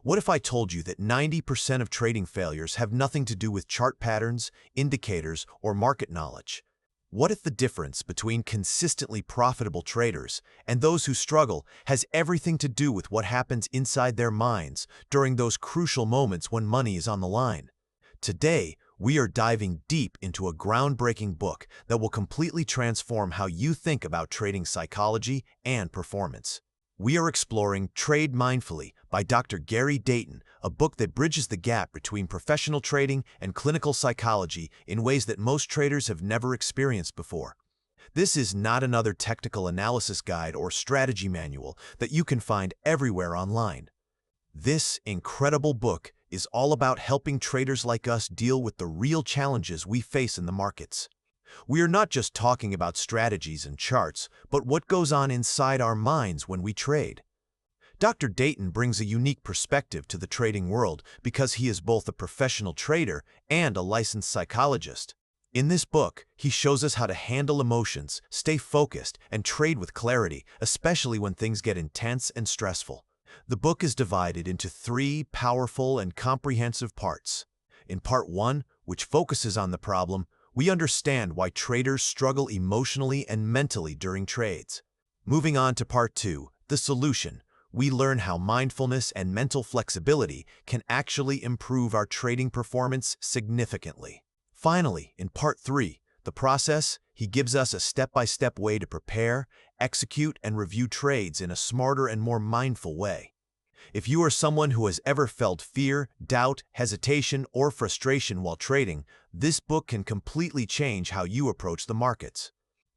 What if I told you that 90% of trading failures have nothing to do with chart patterns, indicators, or market knowledge? What if the difference between consistently profitable traders and those who struggle has everything to do with what happens inside their minds during those crucial moments when money is on the line? Today, we are diving deep into a groundbreaking book that will completely transform how you think about trading psychology and performance. We are exploring Trade Mindfully by Dr. Gary Dayton, a book that bridges the gap between professional trading and clinical psychology in ways that most traders have never experienced before. This is not another technical analysis guide or strategy manual that you can find everywhere online. This incredible book is all about helping traders like us deal with the real challenges we face in the markets. We are not just talking about strategies and charts, but what goes on inside our minds when we trade. Dr. Dayton brings a unique perspective to the trading world because he is both a professional trader and a licensed psychologist. In this book, he shows us how to handle emotions, stay focused, and trade with clarity, especially when things get intense and stressful. The book is divided into 3 powerful and comprehensive parts. In Part 1, which focuses on the problem, we understand why traders struggle emotionally and mentally during trades. Moving on to Part 2, the solution, we learn how mindfulness and mental flexibility can actually improve our trading performance significantly. Finally, in Part 3, the process, he gives us a step-by-step way to prepare, execute, and review trades in a smarter and more mindful way. If you are someone who has ever felt fear, doubt, hesitation, or frustration while trading, this book can completely change how you approach the markets.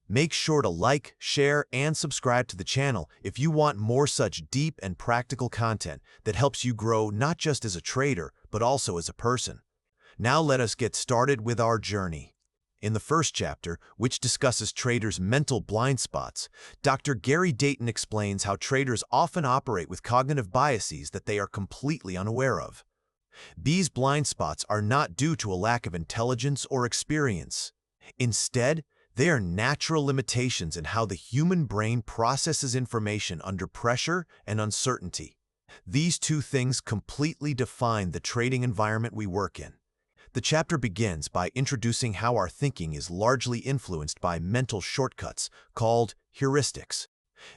Make sure to like, share, and subscribe to the channel if you want more such deep and practical content that helps you grow not just as a trader, but also as a person. Now let us get started with our journey. In the first chapter, which discusses traders' mental blind spots, Dr. Gary Dayton explains how traders often operate with cognitive biases that they are completely unaware of. These blind spots are not due to a lack of intelligence or experience. Instead, they are natural limitations in how the human brain processes information under pressure and uncertainty. These 2 things completely define the trading environment we work in. The chapter begins by introducing how our thinking is largely influenced by mental shortcuts called heuristics.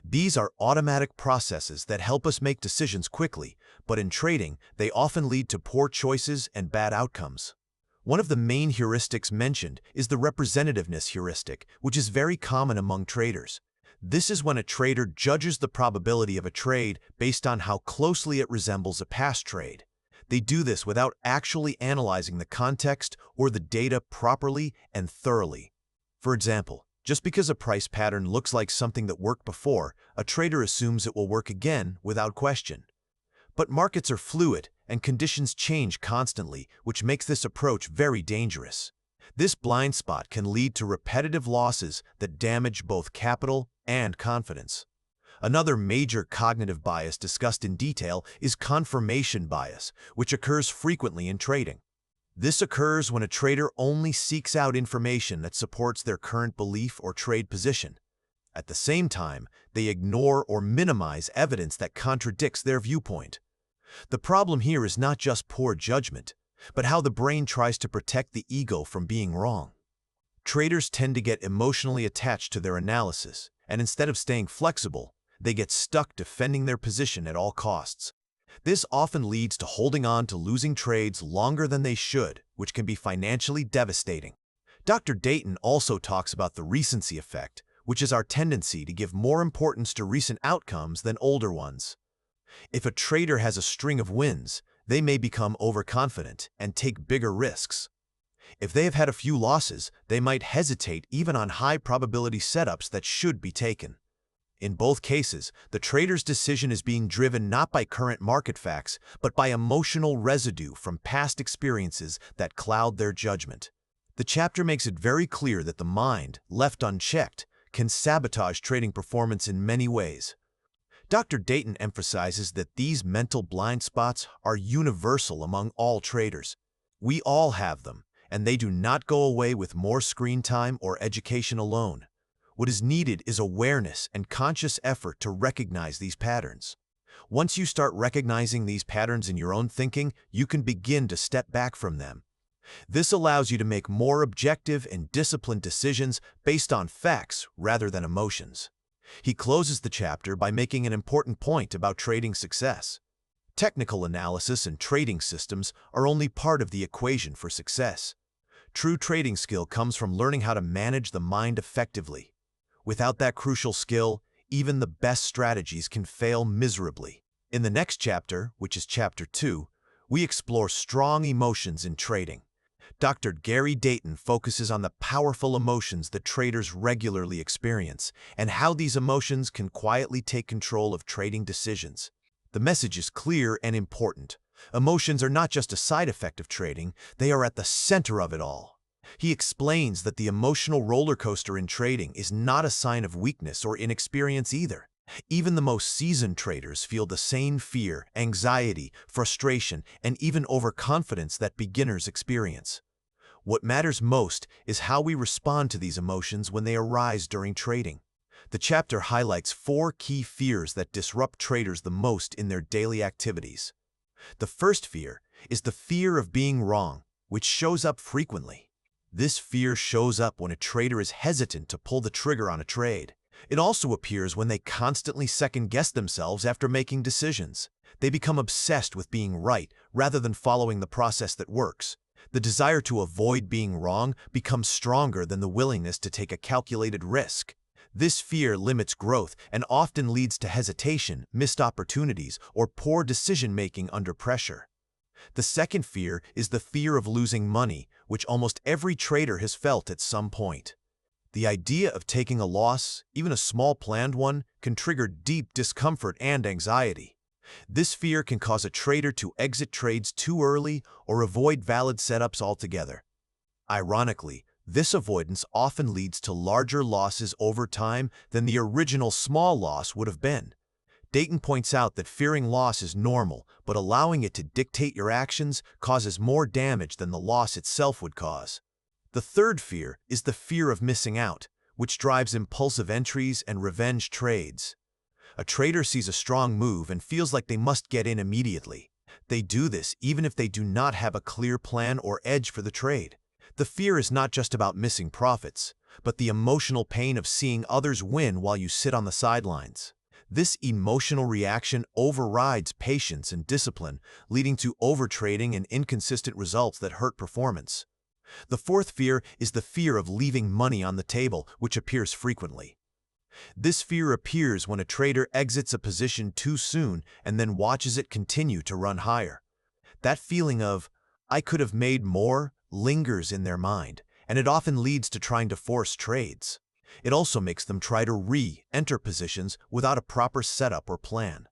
These are automatic processes that help us make decisions quickly, but in trading, they often lead to poor choices and bad outcomes. One of the main heuristics mentioned is the representativeness heuristic, which is very common among traders. This is when a trader judges the probability of a trade based on how closely it resembles a past trade. They do this without actually analyzing the context or the data properly and thoroughly. For example, just because a price pattern looks like something that worked before, a trader assumes it will work again without question. But markets are fluid and conditions change constantly, which makes this approach very dangerous. This blind spot can lead to repetitive losses that damage both capital and confidence. Another major cognitive bias discussed in detail is confirmation bias, which occurs frequently in trading. This occurs when a trader only seeks out information that supports their current belief or trade position. At the same time, they ignore or minimize evidence that contradicts their viewpoint. The problem here is not just poor judgment, but how the brain tries to protect the ego from being wrong. Traders tend to get emotionally attached to their analysis, and instead of staying flexible, they get stuck defending their position at all costs. This often leads to holding on to losing trades longer than they should, which can be financially devastating. Dr. Dayton also talks about the recency effect, which is our tendency to give more importance to recent outcomes than older ones. If a trader has a string of wins, they may become overconfident and take bigger risks. If they have had a few losses, they might hesitate even on high-probability setups that should be taken. In both cases, the trader's decision is being driven not by current market facts, but by emotional residue from past experiences that cloud their judgment. The chapter makes it very clear that the mind, left unchecked, can sabotage trading performance in many ways. Dr. Dayton emphasizes that these mental blind spots are universal among all traders. We all have them, and they do not go away with more screen time or education alone. What is needed is awareness and conscious effort to recognize these patterns. Once you start recognizing these patterns in your own thinking, you can begin to step back from them. This allows you to make more objective and disciplined decisions based on facts rather than emotions. He closes the chapter by making an important point about trading success. Technical analysis and trading systems are only part of the equation for success. True trading skill comes from learning how to manage the mind effectively. Without that crucial skill, even the best strategies can fail miserably. In the next chapter, which is Chapter 2, we explore strong emotions in trading. Dr. Gary Dayton focuses on the powerful emotions that traders regularly experience and how these emotions can quietly take control of trading decisions. The message is clear and important. Emotions are not just a side effect of trading, they are at the center of it all. He explains that the emotional roller coaster in trading is not a sign of weakness or inexperience either. Even the most seasoned traders feel the same fear, anxiety, frustration, and even overconfidence that beginners experience. What matters most is how we respond to these emotions when they arise during trading. The chapter highlights 4 key fears that disrupt traders the most in their daily activities. The first fear is the fear of being wrong, which shows up frequently. This fear shows up when a trader is hesitant to pull the trigger on a trade. It also appears when they constantly second-guess themselves after making decisions. They become obsessed with being right rather than following the process that works. The desire to avoid being wrong becomes stronger than the willingness to take a calculated risk. This fear limits growth and often leads to hesitation, missed opportunities, or poor decision-making under pressure. The second fear is the fear of losing money, which almost every trader has felt at some point. The idea of taking a loss, even a small planned one, can trigger deep discomfort and anxiety. This fear can cause a trader to exit trades too early or avoid valid setups altogether. Ironically, this avoidance often leads to larger losses over time than the original small loss would have been. Dayton points out that fearing loss is normal, but allowing it to dictate your actions causes more damage than the loss itself would cause. The third fear is the fear of missing out, which drives impulsive entries and revenge trades. A trader sees a strong move and feels like they must get in immediately. They do this even if they do not have a clear plan or edge for the trade. The fear is not just about missing profits, but the emotional pain of seeing others win while you sit on the sidelines. This emotional reaction overrides patience and discipline, leading to overtrading and inconsistent results that hurt performance. The fourth fear is the fear of leaving money on the table, which appears frequently. This fear appears when a trader exits a position too soon and then watches it continue to run higher. That feeling of, "I could have made more," lingers in their mind, and it often leads to trying to force trades. It also makes them try to re-enter positions without a proper setup or plan.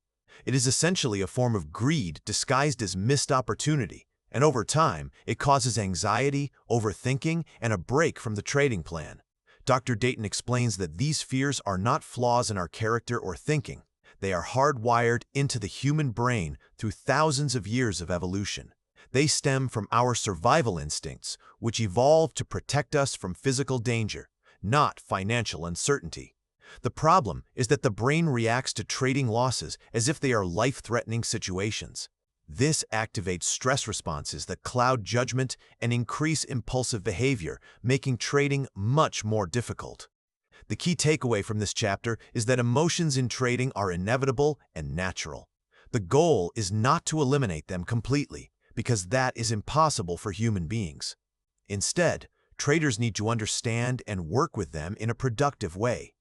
It is essentially a form of greed disguised as missed opportunity, and over time, it causes anxiety, overthinking, and a break from the trading plan. Dr. Dayton explains that these fears are not flaws in our character or thinking. They are hardwired into the human brain through thousands of years of evolution. They stem from our survival instincts, which evolved to protect us from physical danger, not financial uncertainty. The problem is that the brain reacts to trading losses as if they are life-threatening situations. This activates stress responses that cloud judgment and increase impulsive behavior, making trading much more difficult. The key takeaway from this chapter is that emotions in trading are inevitable and natural. The goal is not to eliminate them completely, because that is impossible for human beings. Instead, traders need to understand and work with them in a productive way.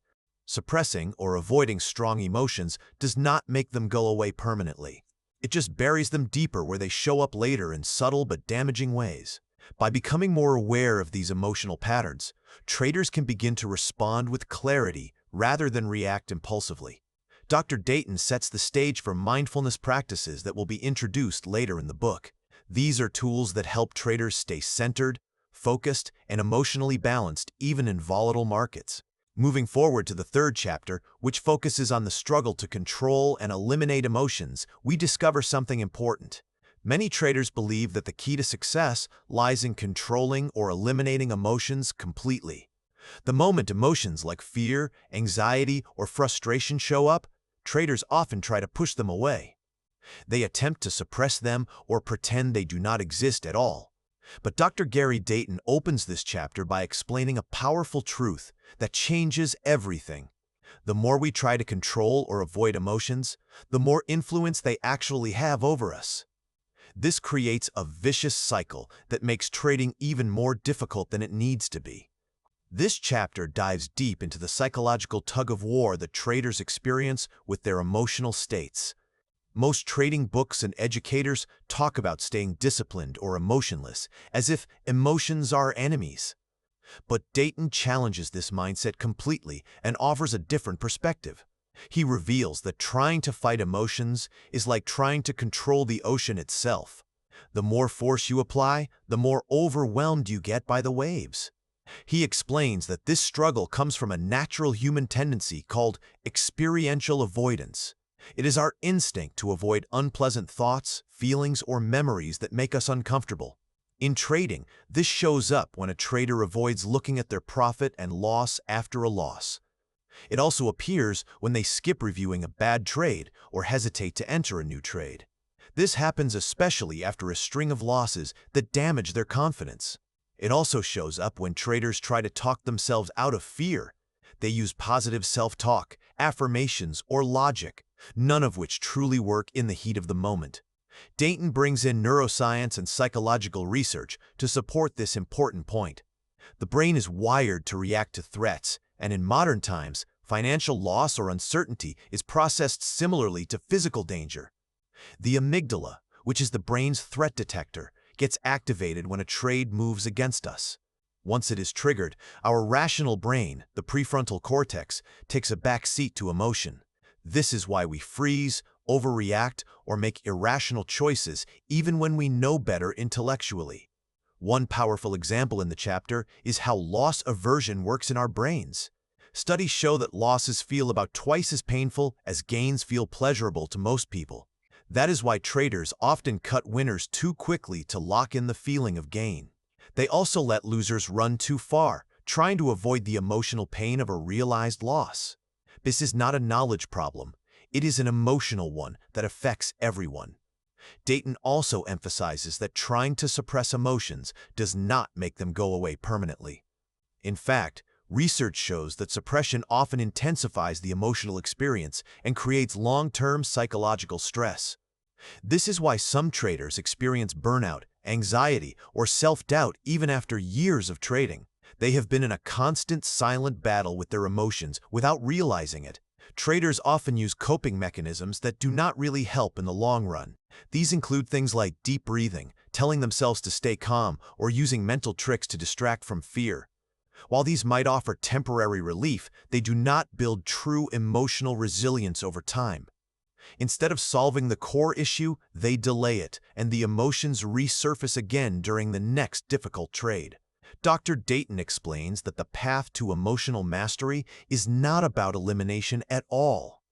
Suppressing or avoiding strong emotions does not make them go away permanently. It just buries them deeper where they show up later in subtle but damaging ways. By becoming more aware of these emotional patterns, traders can begin to respond with clarity rather than react impulsively. Dr. Dayton sets the stage for mindfulness practices that will be introduced later in the book. These are tools that help traders stay centered, focused, and emotionally balanced even in volatile markets. Moving forward to the third chapter, which focuses on the struggle to control and eliminate emotions, we discover something important. Many traders believe that the key to success lies in controlling or eliminating emotions completely. The moment emotions like fear, anxiety, or frustration show up, traders often try to push them away. They attempt to suppress them or pretend they do not exist at all. But Dr. Gary Dayton opens this chapter by explaining a powerful truth that changes everything. The more we try to control or avoid emotions, the more influence they actually have over us. This creates a vicious cycle that makes trading even more difficult than it needs to be. This chapter dives deep into the psychological tug-of-war that traders experience with their emotional states. Most trading books and educators talk about staying disciplined or emotionless, as if emotions are enemies. But Dayton challenges this mindset completely and offers a different perspective. He reveals that trying to fight emotions is like trying to control the ocean itself. The more force you apply, the more overwhelmed you get by the waves. He explains that this struggle comes from a natural human tendency called experiential avoidance. It is our instinct to avoid unpleasant thoughts, feelings, or memories that make us uncomfortable. In trading, this shows up when a trader avoids looking at their profit and loss after a loss. It also appears when they skip reviewing a bad trade or hesitate to enter a new trade. This happens especially after a string of losses that damage their confidence. It also shows up when traders try to talk themselves out of fear. They use positive self-talk, affirmations, or logic, none of which truly work in the heat of the moment. Dayton brings in neuroscience and psychological research to support this important point. The brain is wired to react to threats, and in modern times, financial loss or uncertainty is processed similarly to physical danger. The amygdala, which is the brain's threat detector, gets activated when a trade moves against us. Once it is triggered, our rational brain, the prefrontal cortex, takes a back seat to emotion. This is why we freeze, overreact, or make irrational choices even when we know better intellectually. One powerful example in the chapter is how loss aversion works in our brains. Studies show that losses feel about twice as painful as gains feel pleasurable to most people. That is why traders often cut winners too quickly to lock in the feeling of gain. They also let losers run too far, trying to avoid the emotional pain of a realized loss. This is not a knowledge problem. It is an emotional one that affects everyone. Dayton also emphasizes that trying to suppress emotions does not make them go away permanently. In fact, research shows that suppression often intensifies the emotional experience and creates long-term psychological stress. This is why some traders experience burnout, anxiety, or self-doubt even after years of trading. They have been in a constant silent battle with their emotions without realizing it. Traders often use coping mechanisms that do not really help in the long run. These include things like deep breathing, telling themselves to stay calm, or using mental tricks to distract from fear. While these might offer temporary relief, they do not build true emotional resilience over time. Instead of solving the core issue, they delay it, and the emotions resurface again during the next difficult trade. Dr. Dayton explains that the path to emotional mastery is not about elimination at all.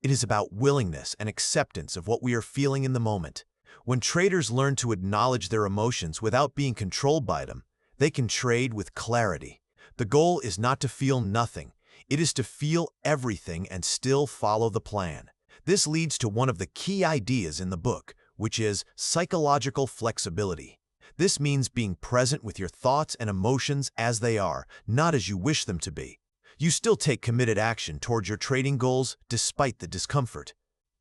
It is about willingness and acceptance of what we are feeling in the moment. When traders learn to acknowledge their emotions without being controlled by them, they can trade with clarity. The goal is not to feel nothing. It is to feel everything and still follow the plan. This leads to one of the key ideas in the book, which is psychological flexibility. This means being present with your thoughts and emotions as they are, not as you wish them to be. You still take committed action towards your trading goals despite the discomfort.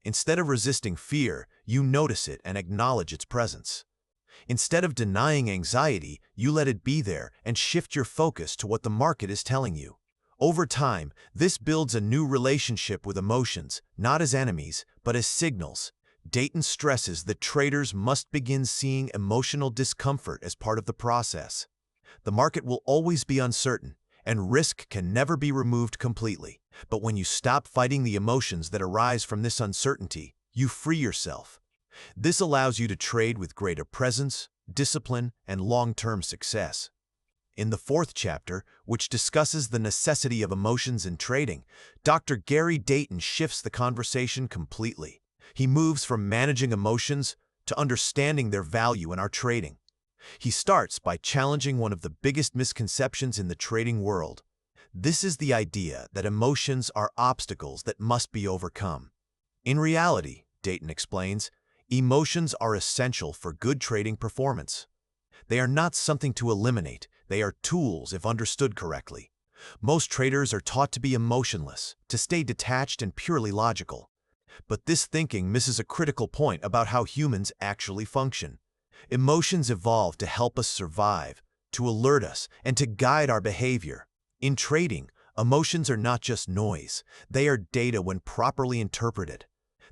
Instead of resisting fear, you notice it and acknowledge its presence. Instead of denying anxiety, you let it be there and shift your focus to what the market is telling you. Over time, this builds a new relationship with emotions, not as enemies, but as signals. Dayton stresses that traders must begin seeing emotional discomfort as part of the process. The market will always be uncertain, and risk can never be removed completely. But when you stop fighting the emotions that arise from this uncertainty, you free yourself. This allows you to trade with greater presence, discipline, and long-term success. In the fourth chapter, which discusses the necessity of emotions in trading, Dr. Gary Dayton shifts the conversation completely. He moves from managing emotions to understanding their value in our trading. He starts by challenging one of the biggest misconceptions in the trading world. This is the idea that emotions are obstacles that must be overcome. In reality, Dayton explains, emotions are essential for good trading performance. They are not something to eliminate, they are tools if understood correctly. Most traders are taught to be emotionless, to stay detached and purely logical. But this thinking misses a critical point about how humans actually function. Emotions evolved to help us survive, to alert us, and to guide our behavior. In trading, emotions are not just noise, they are data when properly interpreted.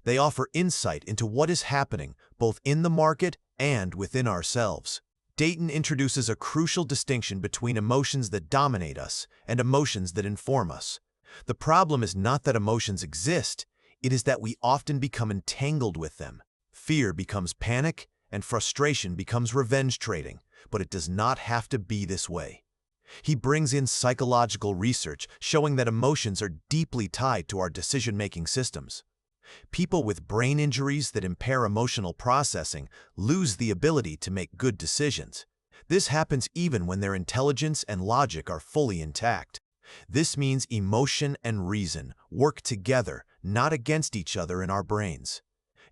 They offer insight into what is happening both in the market and within ourselves. Dayton introduces a crucial distinction between emotions that dominate us and emotions that inform us. The problem is not that emotions exist, it is that we often become entangled with them. Fear becomes panic, and frustration becomes revenge trading, but it does not have to be this way. He brings in psychological research showing that emotions are deeply tied to our decision-making systems. People with brain injuries that impair emotional processing lose the ability to make good decisions. This happens even when their intelligence and logic are fully intact. This means emotion and reason work together, not against each other in our brains.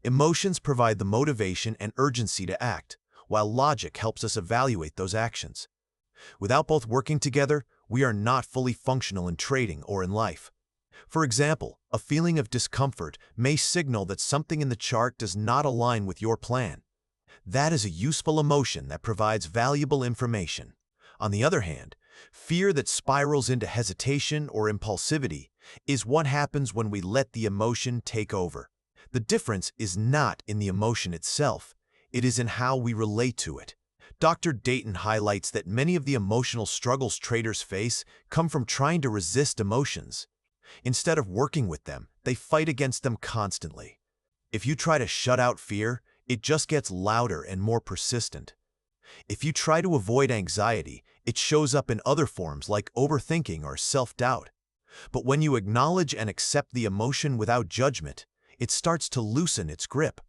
Emotions provide the motivation and urgency to act, while logic helps us evaluate those actions. Without both working together, we are not fully functional in trading or in life. For example, a feeling of discomfort may signal that something in the chart does not align with your plan. That is a useful emotion that provides valuable information. On the other hand, fear that spirals into hesitation or impulsivity is what happens when we let the emotion take over. The difference is not in the emotion itself, it is in how we relate to it. Dr. Dayton highlights that many of the emotional struggles traders face come from trying to resist emotions. Instead of working with them, they fight against them constantly. If you try to shut out fear, it just gets louder and more persistent. If you try to avoid anxiety, it shows up in other forms like overthinking or self-doubt. But when you acknowledge and accept the emotion without judgment, it starts to loosen its grip.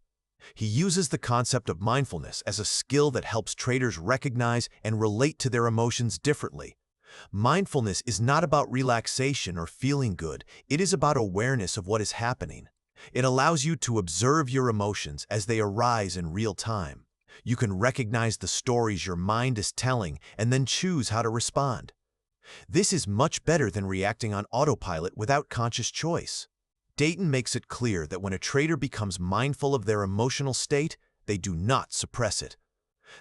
He uses the concept of mindfulness as a skill that helps traders recognize and relate to their emotions differently. Mindfulness is not about relaxation or feeling good, it is about awareness of what is happening. It allows you to observe your emotions as they arise in real time. You can recognize the stories your mind is telling and then choose how to respond. This is much better than reacting on autopilot without conscious choice. Dayton makes it clear that when a trader becomes mindful of their emotional state, they do not suppress it.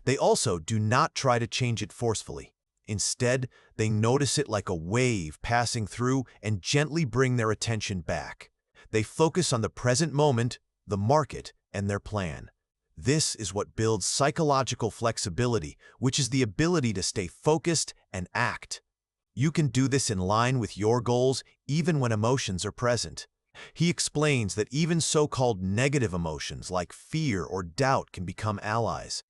They also do not try to change it forcefully. Instead, they notice it like a wave passing through and gently bring their attention back. They focus on the present moment, the market, and their plan. This is what builds psychological flexibility, which is the ability to stay focused and act. You can do this in line with your goals even when emotions are present. He explains that even so-called negative emotions like fear or doubt can become allies.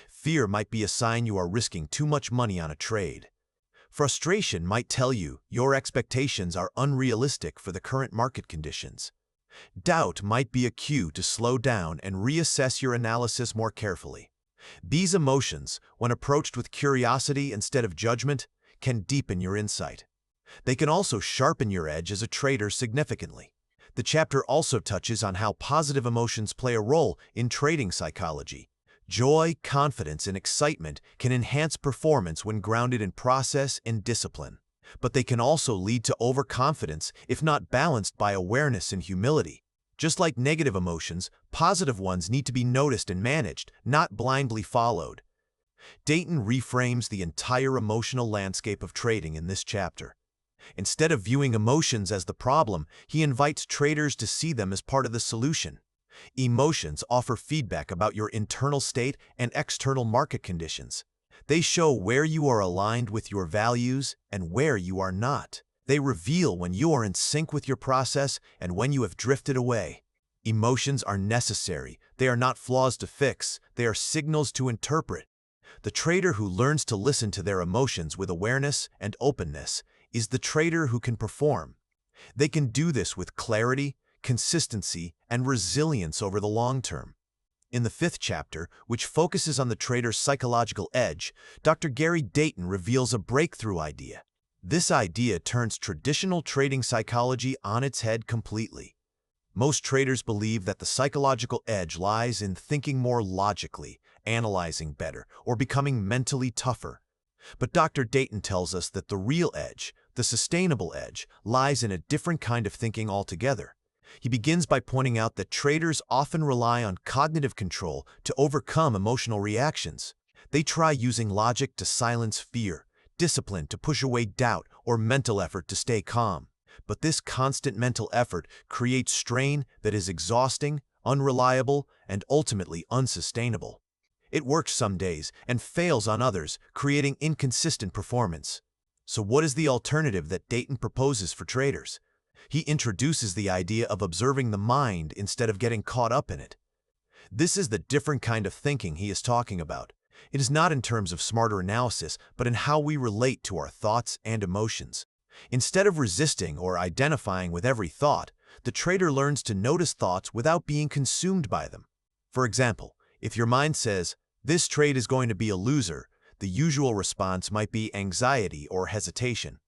Fear might be a sign you are risking too much money on a trade. Frustration might tell you your expectations are unrealistic for the current market conditions. Doubt might be a cue to slow down and reassess your analysis more carefully. These emotions, when approached with curiosity instead of judgment, can deepen your insight. They can also sharpen your edge as a trader significantly. The chapter also touches on how positive emotions play a role in trading psychology. Joy, confidence, and excitement can enhance performance when grounded in process and discipline. But they can also lead to overconfidence if not balanced by awareness and humility. Just like negative emotions, positive ones need to be noticed and managed, not blindly followed. Dayton reframes the entire emotional landscape of trading in this chapter. Instead of viewing emotions as the problem, he invites traders to see them as part of the solution. Emotions offer feedback about your internal state and external market conditions. They show where you are aligned with your values and where you are not. They reveal when you are in sync with your process and when you have drifted away. Emotions are necessary. They are not flaws to fix. They are signals to interpret. The trader who learns to listen to their emotions with awareness and openness is the trader who can perform. They can do this with clarity, consistency, and resilience over the long term. In the 5th chapter, which focuses on the trader's psychological edge, Dr. Gary Dayton reveals a breakthrough idea. This idea turns traditional trading psychology on its head completely. Most traders believe that the psychological edge lies in thinking more logically, analyzing better, or becoming mentally tougher. But Dr. Dayton tells us that the real edge, the sustainable edge, lies in a different kind of thinking altogether. He begins by pointing out that traders often rely on cognitive control to overcome emotional reactions. They try using logic to silence fear, discipline to push away doubt, or mental effort to stay calm. But this constant mental effort creates strain that is exhausting, unreliable, and ultimately unsustainable. It works some days and fails on others, creating inconsistent performance. So what is the alternative that Dayton proposes for traders? He introduces the idea of observing the mind instead of getting caught up in it. This is the different kind of thinking he is talking about. It is not in terms of smarter analysis, but in how we relate to our thoughts and emotions. Instead of resisting or identifying with every thought, the trader learns to notice thoughts without being consumed by them. For example, if your mind says, "This trade is going to be a loser," the usual response might be anxiety or hesitation.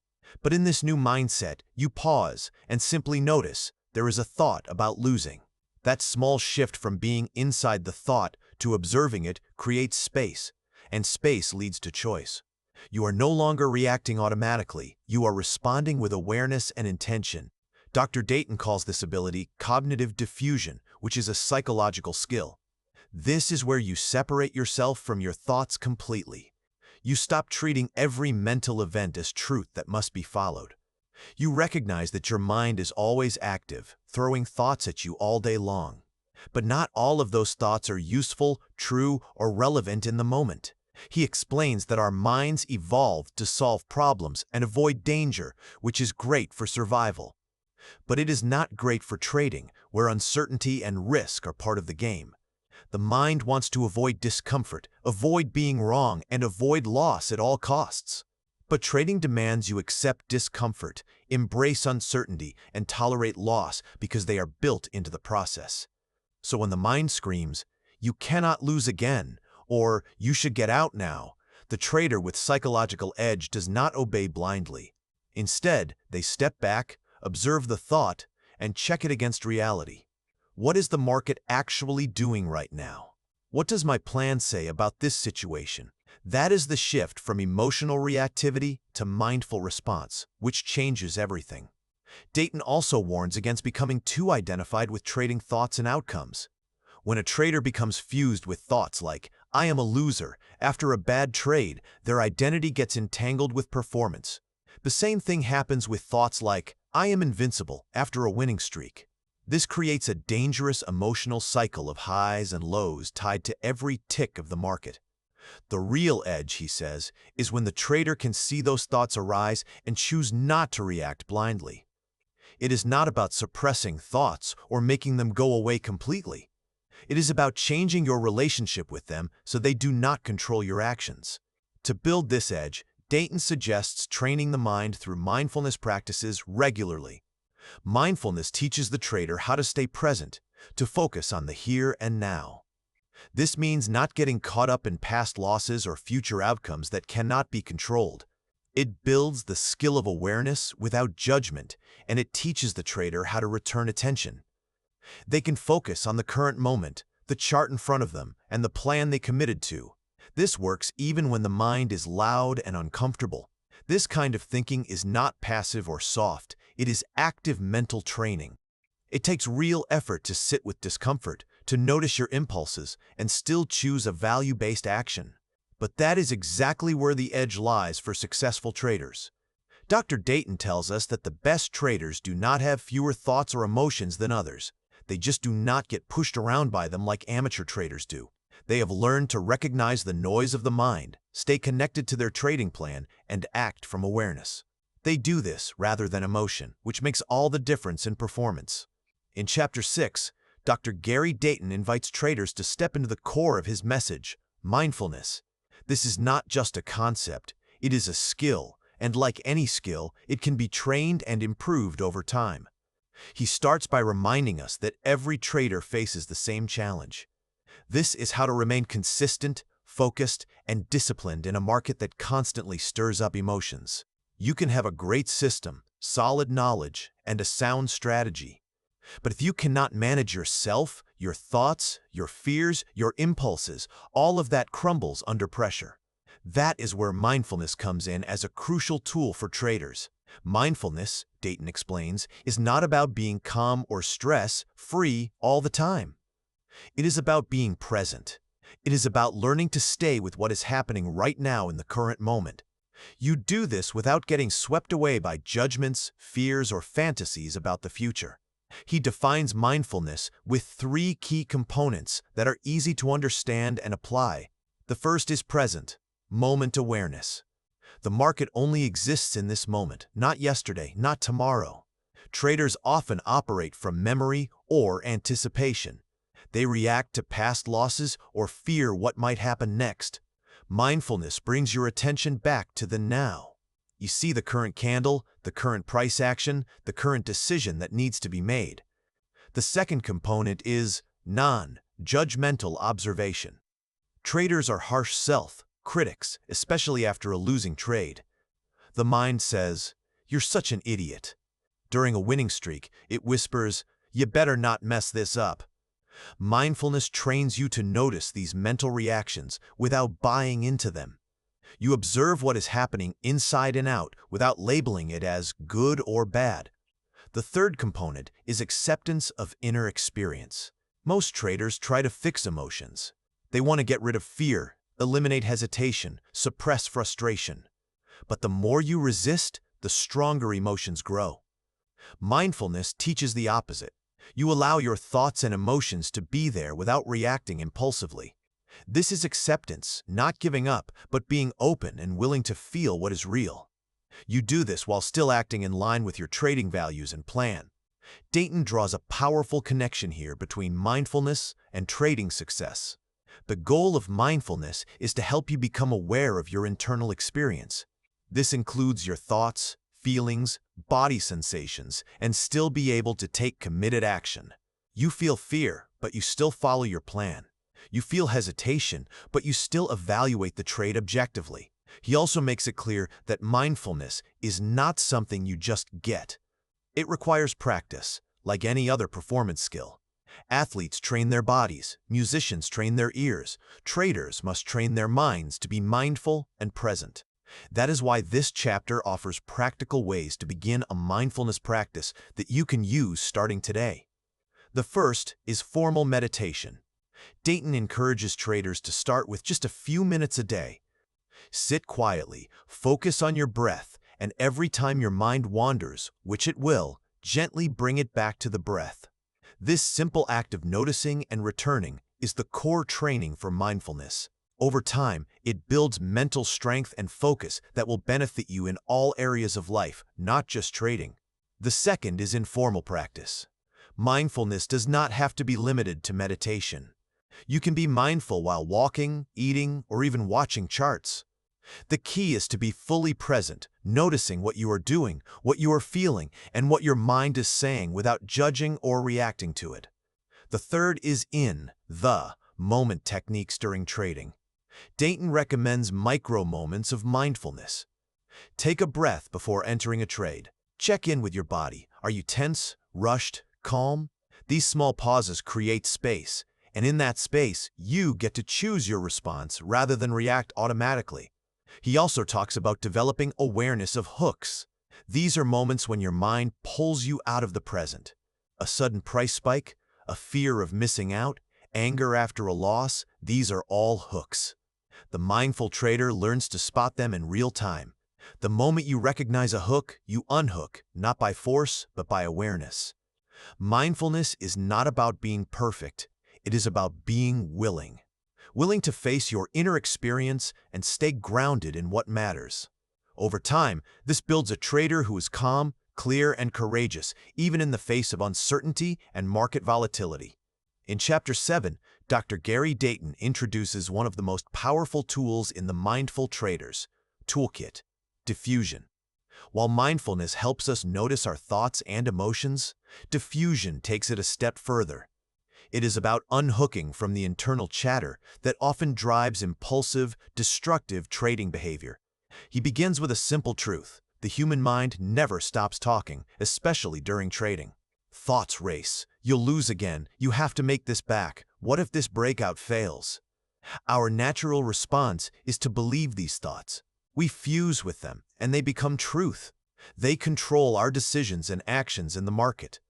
But in this new mindset, you pause and simply notice there is a thought about losing. That small shift from being inside the thought to observing it creates space, and space leads to choice. You are no longer reacting automatically, you are responding with awareness and intention. Dr. Dayton calls this ability cognitive diffusion, which is a psychological skill. This is where you separate yourself from your thoughts completely. You stop treating every mental event as truth that must be followed. You recognize that your mind is always active, throwing thoughts at you all day long. But not all of those thoughts are useful, true, or relevant in the moment. He explains that our minds evolved to solve problems and avoid danger, which is great for survival. But it is not great for trading, where uncertainty and risk are part of the game. The mind wants to avoid discomfort, avoid being wrong, and avoid loss at all costs. But trading demands you accept discomfort, embrace uncertainty, and tolerate loss because they are built into the process. So when the mind screams, "You cannot lose again," or "You should get out now," the trader with psychological edge does not obey blindly. Instead, they step back, observe the thought, and check it against reality. What is the market actually doing right now? What does my plan say about this situation? That is the shift from emotional reactivity to mindful response, which changes everything. Dayton also warns against becoming too identified with trading thoughts and outcomes. When a trader becomes fused with thoughts like, "I am a loser," after a bad trade, their identity gets entangled with performance. The same thing happens with thoughts like, "I am invincible," after a winning streak. This creates a dangerous emotional cycle of highs and lows tied to every tick of the market. The real edge, he says, is when the trader can see those thoughts arise and choose not to react blindly. It is not about suppressing thoughts or making them go away completely. It is about changing your relationship with them so they do not control your actions. To build this edge, Dayton suggests training the mind through mindfulness practices regularly. Mindfulness teaches the trader how to stay present, to focus on the here and now. This means not getting caught up in past losses or future outcomes that cannot be controlled. It builds the skill of awareness without judgment, and it teaches the trader how to return attention. They can focus on the current moment, the chart in front of them, and the plan they committed to. This works even when the mind is loud and uncomfortable. This kind of thinking is not passive or soft, it is active mental training. It takes real effort to sit with discomfort, to notice your impulses, and still choose a value-based action. But that is exactly where the edge lies for successful traders. Dr. Dayton tells us that the best traders do not have fewer thoughts or emotions than others. They just do not get pushed around by them like amateur traders do. They have learned to recognize the noise of the mind, stay connected to their trading plan, and act from awareness. They do this rather than emotion, which makes all the difference in performance. In Chapter 6, Dr. Gary Dayton invites traders to step into the core of his message, mindfulness. This is not just a concept, it is a skill, and like any skill, it can be trained and improved over time. He starts by reminding us that every trader faces the same challenge. This is how to remain consistent, focused, and disciplined in a market that constantly stirs up emotions. You can have a great system, solid knowledge, and a sound strategy. But if you cannot manage yourself, your thoughts, your fears, your impulses, all of that crumbles under pressure. That is where mindfulness comes in as a crucial tool for traders. Mindfulness, Dayton explains, is not about being calm or stress-free all the time. It is about being present. It is about learning to stay with what is happening right now in the current moment. You do this without getting swept away by judgments, fears, or fantasies about the future. He defines mindfulness with 3 key components that are easy to understand and apply. The first is present, moment awareness. The market only exists in this moment, not yesterday, not tomorrow. Traders often operate from memory or anticipation. They react to past losses or fear what might happen next. Mindfulness brings your attention back to the now. You see the current candle, the current price action, the current decision that needs to be made. The second component is non-judgmental observation. Traders are harsh self-critics, especially after a losing trade. The mind says, "You're such an idiot." During a winning streak, it whispers, "You better not mess this up." Mindfulness trains you to notice these mental reactions without buying into them. You observe what is happening inside and out without labeling it as good or bad. The third component is acceptance of inner experience. Most traders try to fix emotions. They want to get rid of fear, eliminate hesitation, suppress frustration. But the more you resist, the stronger emotions grow. Mindfulness teaches the opposite. You allow your thoughts and emotions to be there without reacting impulsively. This is acceptance, not giving up, but being open and willing to feel what is real. You do this while still acting in line with your trading values and plan. Dayton draws a powerful connection here between mindfulness and trading success. The goal of mindfulness is to help you become aware of your internal experience. This includes your thoughts, feelings, body sensations, and still be able to take committed action. You feel fear, but you still follow your plan. You feel hesitation, but you still evaluate the trade objectively. He also makes it clear that mindfulness is not something you just get. It requires practice, like any other performance skill. Athletes train their bodies, musicians train their ears, traders must train their minds to be mindful and present. That is why this chapter offers practical ways to begin a mindfulness practice that you can use starting today. The first is formal meditation. Dayton encourages traders to start with just a few minutes a day. Sit quietly, focus on your breath, and every time your mind wanders, which it will, gently bring it back to the breath. This simple act of noticing and returning is the core training for mindfulness. Over time, it builds mental strength and focus that will benefit you in all areas of life, not just trading. The second is informal practice. Mindfulness does not have to be limited to meditation. You can be mindful while walking, eating, or even watching charts. The key is to be fully present, noticing what you are doing, what you are feeling, and what your mind is saying without judging or reacting to it. The third is the moment techniques during trading. Dayton recommends micro moments of mindfulness. Take a breath before entering a trade. Check in with your body. Are you tense, rushed, calm? These small pauses create space, and in that space, you get to choose your response rather than react automatically. He also talks about developing awareness of hooks. These are moments when your mind pulls you out of the present. A sudden price spike, a fear of missing out, anger after a loss, these are all hooks. The mindful trader learns to spot them in real time. The moment you recognize a hook, you unhook, not by force, but by awareness. Mindfulness is not about being perfect. It is about being willing. Willing to face your inner experience and stay grounded in what matters. Over time, this builds a trader who is calm, clear, and courageous, even in the face of uncertainty and market volatility. In Chapter 7, Dr. Gary Dayton introduces one of the most powerful tools in the Mindful Trader's Toolkit, diffusion. While mindfulness helps us notice our thoughts and emotions, diffusion takes it a step further. It is about unhooking from the internal chatter that often drives impulsive, destructive trading behavior. He begins with a simple truth: the human mind never stops talking, especially during trading. Thoughts race. You'll lose again. You have to make this back. What if this breakout fails? Our natural response is to believe these thoughts. We fuse with them, and they become truth. They control our decisions and actions in the market.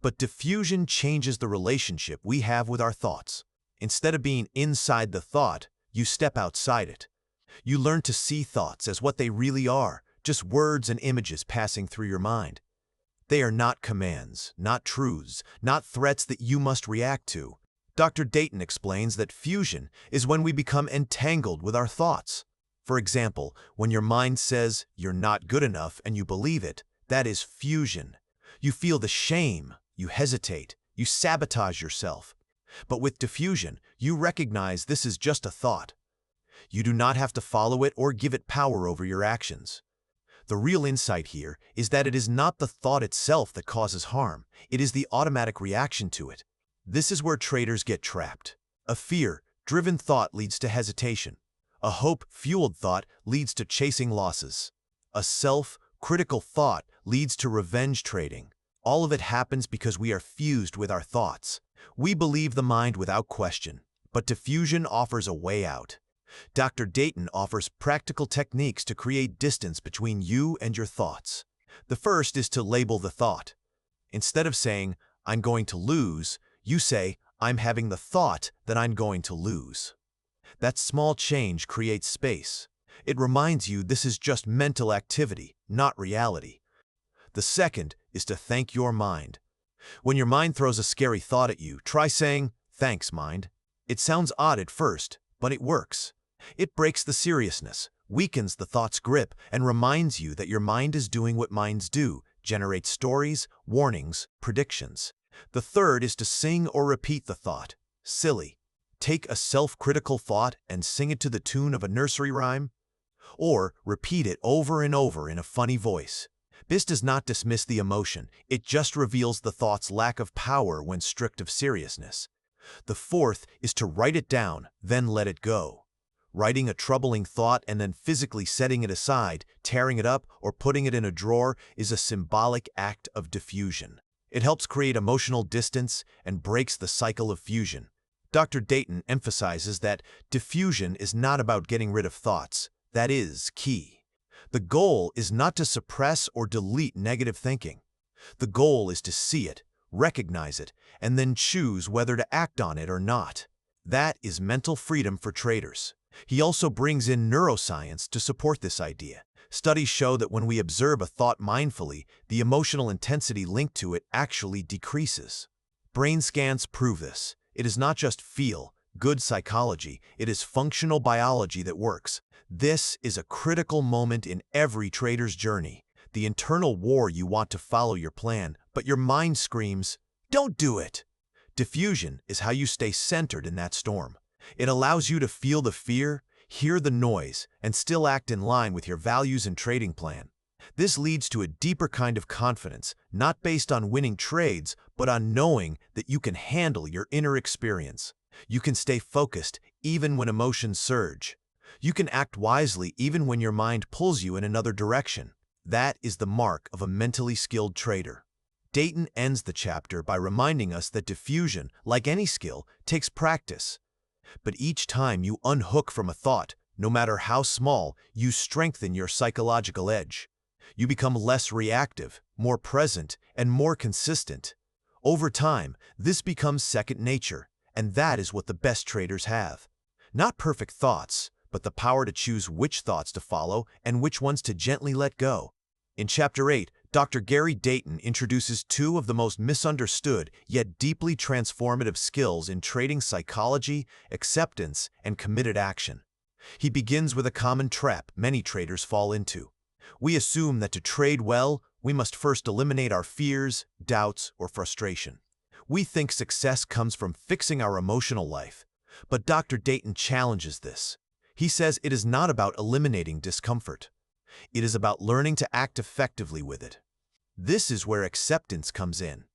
But diffusion changes the relationship we have with our thoughts. Instead of being inside the thought, you step outside it. You learn to see thoughts as what they really are, just words and images passing through your mind. They are not commands, not truths, not threats that you must react to. Dr. Dayton explains that fusion is when we become entangled with our thoughts. For example, when your mind says you're not good enough and you believe it, that is fusion. You feel the shame, you hesitate, you sabotage yourself. But with diffusion, you recognize this is just a thought. You do not have to follow it or give it power over your actions. The real insight here is that it is not the thought itself that causes harm, it is the automatic reaction to it. This is where traders get trapped. A fear-driven thought leads to hesitation. A hope-fueled thought leads to chasing losses. A self-critical thought leads to revenge trading. All of it happens because we are fused with our thoughts. We believe the mind without question, but diffusion offers a way out. Dr. Dayton offers practical techniques to create distance between you and your thoughts. The first is to label the thought. Instead of saying, "I'm going to lose," you say, "I'm having the thought that I'm going to lose." That small change creates space. It reminds you this is just mental activity, not reality. The second is to thank your mind. When your mind throws a scary thought at you, try saying, "Thanks, mind." It sounds odd at first, but it works. It breaks the seriousness, weakens the thought's grip, and reminds you that your mind is doing what minds do, generate stories, warnings, predictions. The third is to sing or repeat the thought. Silly. Take a self-critical thought and sing it to the tune of a nursery rhyme. Or repeat it over and over in a funny voice. This does not dismiss the emotion, it just reveals the thought's lack of power when stripped of seriousness. The fourth is to write it down, then let it go. Writing a troubling thought and then physically setting it aside, tearing it up, or putting it in a drawer is a symbolic act of diffusion. It helps create emotional distance and breaks the cycle of fusion. Dr. Dayton emphasizes that diffusion is not about getting rid of thoughts. That is key. The goal is not to suppress or delete negative thinking. The goal is to see it, recognize it, and then choose whether to act on it or not. That is mental freedom for traders. He also brings in neuroscience to support this idea. Studies show that when we observe a thought mindfully, the emotional intensity linked to it actually decreases. Brain scans prove this. It is not just feel-good psychology, it is functional biology that works. This is a critical moment in every trader's journey. The internal war you want to follow your plan, but your mind screams, "Don't do it!" Diffusion is how you stay centered in that storm. It allows you to feel the fear, hear the noise, and still act in line with your values and trading plan. This leads to a deeper kind of confidence, not based on winning trades, but on knowing that you can handle your inner experience. You can stay focused even when emotions surge. You can act wisely even when your mind pulls you in another direction. That is the mark of a mentally skilled trader. Dayton ends the chapter by reminding us that diffusion, like any skill, takes practice. But each time you unhook from a thought, no matter how small, you strengthen your psychological edge. You become less reactive, more present, and more consistent. Over time, this becomes second nature, and that is what the best traders have. Not perfect thoughts, but the power to choose which thoughts to follow and which ones to gently let go. In Chapter 8, Dr. Gary Dayton introduces two of the most misunderstood yet deeply transformative skills in trading: psychology, acceptance, and committed action. He begins with a common trap many traders fall into. We assume that to trade well, we must first eliminate our fears, doubts, or frustration. We think success comes from fixing our emotional life. But Dr. Dayton challenges this. He says it is not about eliminating discomfort. It is about learning to act effectively with it. This is where acceptance comes in.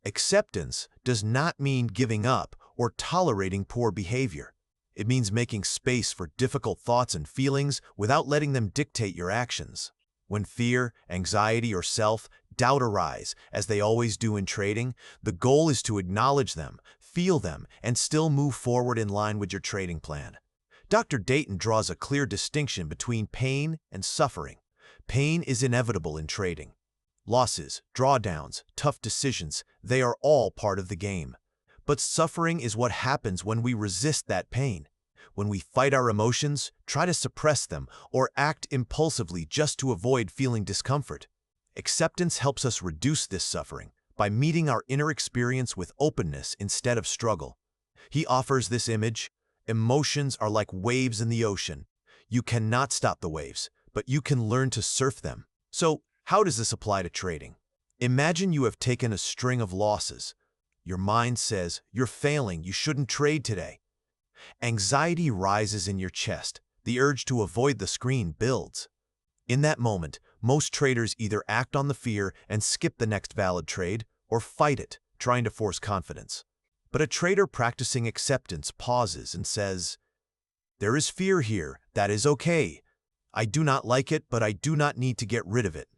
Acceptance does not mean giving up or tolerating poor behavior. It means making space for difficult thoughts and feelings without letting them dictate your actions. When fear, anxiety, or self doubt arise, as they always do in trading, the goal is to acknowledge them, feel them, and still move forward in line with your trading plan. Dr. Dayton draws a clear distinction between pain and suffering. Pain is inevitable in trading. Losses, drawdowns, tough decisions, they are all part of the game. But suffering is what happens when we resist that pain, when we fight our emotions, try to suppress them, or act impulsively just to avoid feeling discomfort. Acceptance helps us reduce this suffering by meeting our inner experience with openness instead of struggle. He offers this image: emotions are like waves in the ocean. You cannot stop the waves, but you can learn to surf them. So, how does this apply to trading? Imagine you have taken a string of losses. Your mind says, "You're failing, you shouldn't trade today." Anxiety rises in your chest. The urge to avoid the screen builds. In that moment, most traders either act on the fear and skip the next valid trade, or fight it, trying to force confidence. But a trader practicing acceptance pauses and says, "There is fear here, that is okay. I do not like it, but I do not need to get rid of it.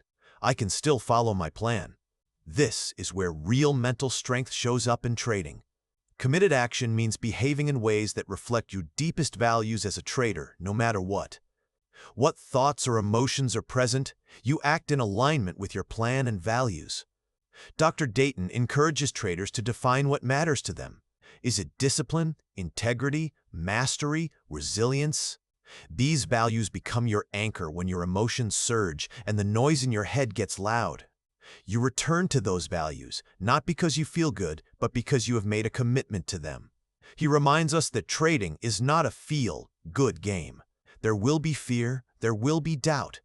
I can still follow my plan." This is where real mental strength shows up in trading. Committed action means behaving in ways that reflect your deepest values as a trader, no matter what. What thoughts or emotions are present, you act in alignment with your plan and values. Dr. Dayton encourages traders to define what matters to them. Is it discipline, integrity, mastery, resilience? These values become your anchor when your emotions surge and the noise in your head gets loud. You return to those values, not because you feel good, but because you have made a commitment to them. He reminds us that trading is not a feel-good game. There will be fear, there will be doubt.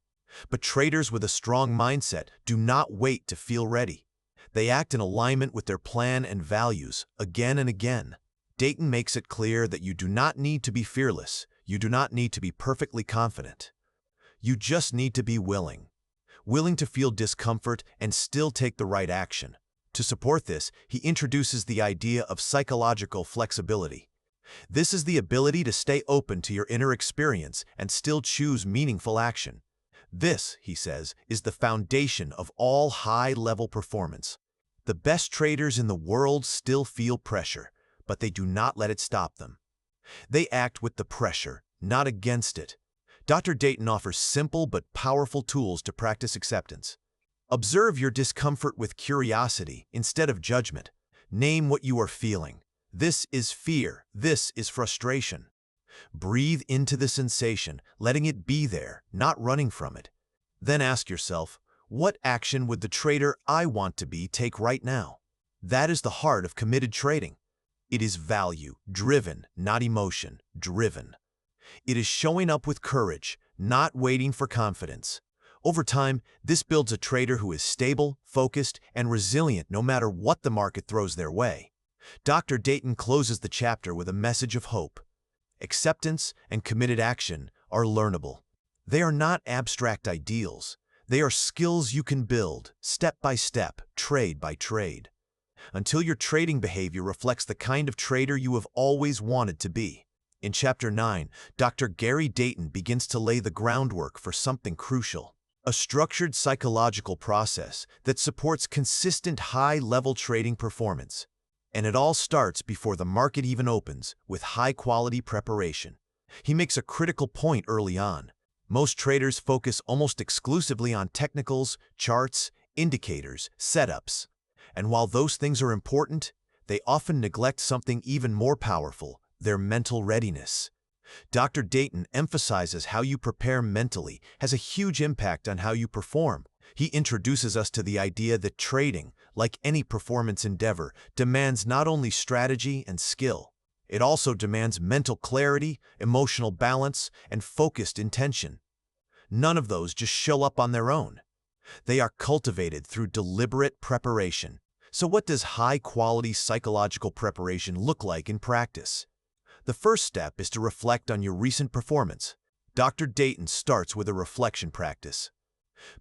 But traders with a strong mindset do not wait to feel ready. They act in alignment with their plan and values, again and again. Dayton makes it clear that you do not need to be fearless. You do not need to be perfectly confident. You just need to be willing to feel discomfort and still take the right action. To support this, he introduces the idea of psychological flexibility. This is the ability to stay open to your inner experience and still choose meaningful action. This, he says, is the foundation of all high-level performance. The best traders in the world still feel pressure, but they do not let it stop them. They act with the pressure, not against it. Dr. Dayton offers simple but powerful tools to practice acceptance. Observe your discomfort with curiosity instead of judgment. Name what you are feeling. This is fear. This is frustration. Breathe into the sensation, letting it be there, not running from it. Then ask yourself, what action would the trader I want to be take right now? That is the heart of committed trading. It is value-driven, not emotion-driven. It is showing up with courage, not waiting for confidence. Over time, this builds a trader who is stable, focused, and resilient no matter what the market throws their way. Dr. Dayton closes the chapter with a message of hope. Acceptance and committed action are learnable. They are not abstract ideals. They are skills you can build, step by step, trade by trade, until your trading behavior reflects the kind of trader you have always wanted to be. In Chapter 9, Dr. Gary Dayton begins to lay the groundwork for something crucial: a structured psychological process that supports consistent high-level trading performance. And it all starts before the market even opens, with high-quality preparation. He makes a critical point early on. Most traders focus almost exclusively on technicals, charts, indicators, setups. And while those things are important, they often neglect something even more powerful: their mental readiness. Dr. Dayton emphasizes how you prepare mentally has a huge impact on how you perform. He introduces us to the idea that trading, like any performance endeavor, demands not only strategy and skill. It also demands mental clarity, emotional balance, and focused intention. None of those just show up on their own. They are cultivated through deliberate preparation. So what does high-quality psychological preparation look like in practice? The first step is to reflect on your recent performance. Dr. Dayton starts with a reflection practice.